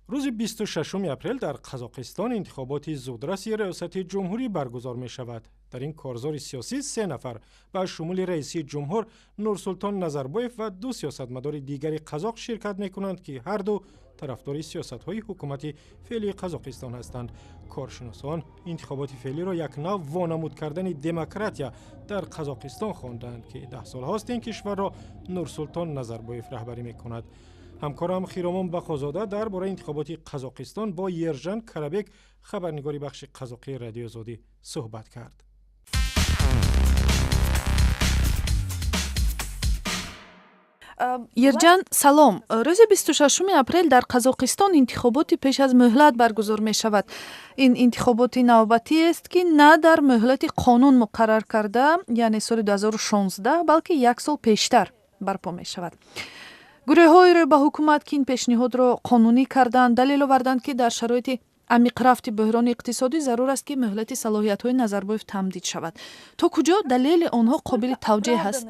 روز 26 اپریل در قزاقستان انتخابات زودرس ریاست جمهوری برگزار می شود. در این کارزار سیاسی 3 نفر با شمول رئیس جمهور نورسولتان نظربایف و 2 سیاستمدار دیگری قزاق شرکت می کنند که هر دو طرفدار سیاست‌های حکومت فعلی قزاقستان هستند. کارشناسان انتخابات فعلی را یک نوع وانمود کردن دموکراتیا در قزاقستان خواندند که 10 سال هاست این کشور را نورسولتان نظربایف رهبری می کند. همکارم خیرامان بخازاده درباره انتخابات قزاقستان با یرجان کرابک خبرنگاری بخش قزاقی رادیو آزادی صحبت کرد. یرجان سلام. روز 26 اپریل در قزاقستان انتخابات پیش از مهلت برگزار می شود. این انتخابات نوبتی است که نه در مهلت قانون مقرر کرده یعنی سال 2016 بلکه 1 سال پیشتر برپا می شود. گروه‌های رو به حکومت که این پیشنهاد را قانونی کردند دلیل آوردند که در شرایط عمیق رفت بحران اقتصادی ضرور است که مهلت صلاحیت‌های نظربایف تمدید شود. تا کجا دلیل آنها قابل توجیه است؟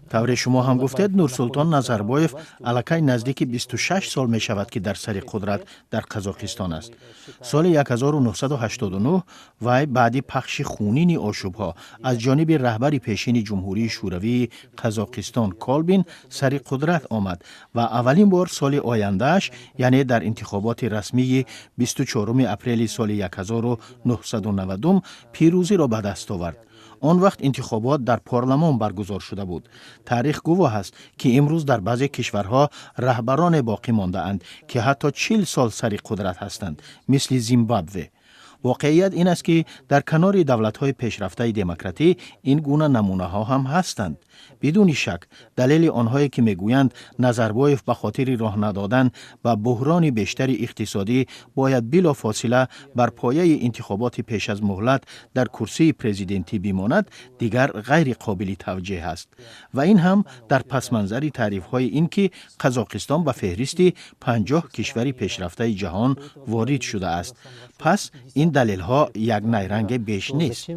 طور شما هم گفتید نورسولتان نظربایف الکی نزدیک 26 سال می شود که در سر قدرت در قزاقستان است. سال 1989 وی بعد پخش خونین آشوبها از جانب رهبر پیشین جمهوری شوروی قزاقستان کالبین سر قدرت آمد و اولین بار سال آیندهش یعنی در انتخابات رسمی 24 اپریل سال 1990 پیروزی را به دست آورد. آن وقت انتخابات در پارلمان برگزار شده بود. تاریخ گواه است که امروز در بعضی کشورها رهبران باقی مانده اند که حتی 40 سال سر قدرت هستند مثل زیمبابوه. واقعیت این است که در کنار دولت‌های پیشرفته دموکراتی این گونه نمونه‌ها هم هستند. بدون شک دلیل آنهایی که میگویند نظربایف به خاطر راه ندادن و بحران بیشتر اقتصادی باید بلافاصله بر پایه انتخابات پیش از مهلت در کرسی پرزیدنتی بماند دیگر غیر قابل توجیه است و این هم در پس منظر تعریف‌های این که قزاقستان به فهرست 50 کشور پیشرفته جهان وارد شده است. پس این دلیل‌ها یک نیرنگ بیش نیست.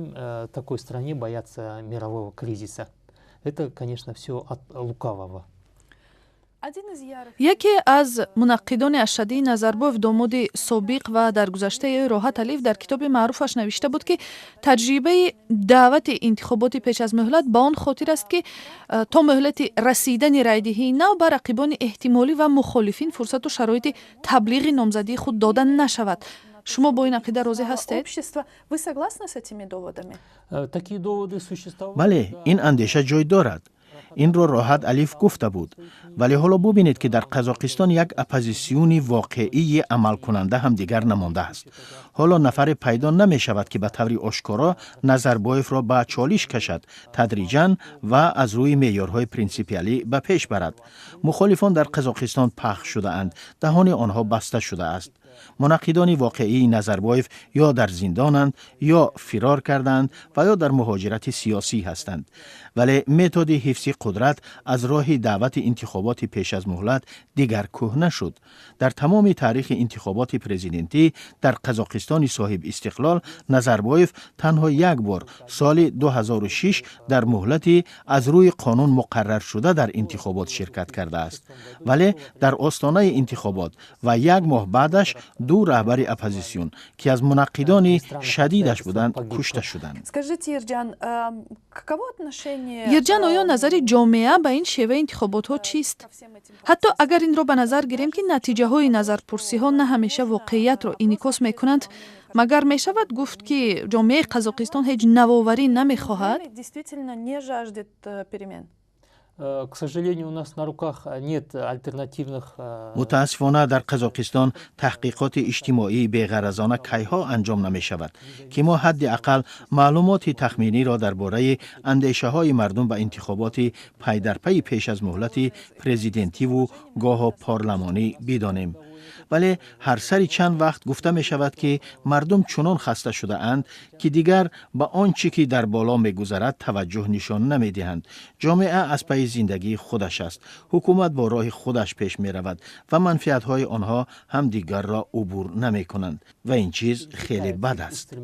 Это, конечно, все от лукавого. یکی از منقدان اشدی نظربایف داماد سابق و در گذشته راحت علیف در کتاب معروفش نوشته بود که تجربه دعوت انتخابات پیش از مهلت با آن خاطر است که تا مهلت رسیدن رایدهی نو بر رقیبان احتمالی و مخالفین فرصت و شرایط تبلیغ نامزدی خود دادن نشود. شما با این عقیده راضی هستید؟ بله، این اندیشه جای دارد. این را راحت علیف گفته بود. ولی حالا ببینید که در قزاقستان یک اپوزیسیون واقعی عمل کننده هم دیگر نمانده است. حالا نفر پیدا نمی شود که به طور آشکارا نظربایف را به چالش کشد، تدریجاً و از روی معیارهای پرینسیپیالی به پیش برد. مخالفان در قزاقستان پخش شده اند، دهان آنها بسته شده است. منقدان واقعی نظربایف یا در زندانند یا فرار کردند و یا در مهاجرت سیاسی هستند. ولی متد حفظ قدرت از راه دعوت انتخابات پیش از مهلت دیگر کهنه شد. در تمام تاریخ انتخابات پرزیدنتی در قزاقستان صاحب استقلال نظربایف تنها یک بار سال 2006 در مهلتی از روی قانون مقرر شده در انتخابات شرکت کرده است. ولی در آستانه انتخابات و یک ماه بعدش 2 رهبر اپوزیسیون که از منقدان شدیدش بودند کشته شدند. یرجان آیا نظر جامعه به این شیوه انتخابات ها چیست؟ حتی اگر این را به نظر گیریم که نتیجه های نظرپرسی ها نه همیشه واقعیت را انعکاس می کنند، مگر می شود گفت که جامعه قزاقستان هیچ نوآوری نمی خواهد؟ К сожалению, у нас на руках нет альтернативных. متاسفانه در قزاقستان تحقیقات اجتماعی بی‌غرضانه کیها انجام نمی شود که ما حداقل معلومات تخمینی را درباره اندیشه های مردم به انتخابات پی در پی پیش از مهلت پرزیدنتی و گاه پارلمانی بدانیم. ولی هر سری چند وقت گفته می شود که مردم چنان خسته شده اند که دیگر به آنچه که در بالا می گذرد توجه نشان نمی دهند. جامعه از پی زندگی خودش است. حکومت با راه خودش پیش می رود و منفعت های آنها هم دیگر را عبور نمی کنند و این چیز خیلی بد است.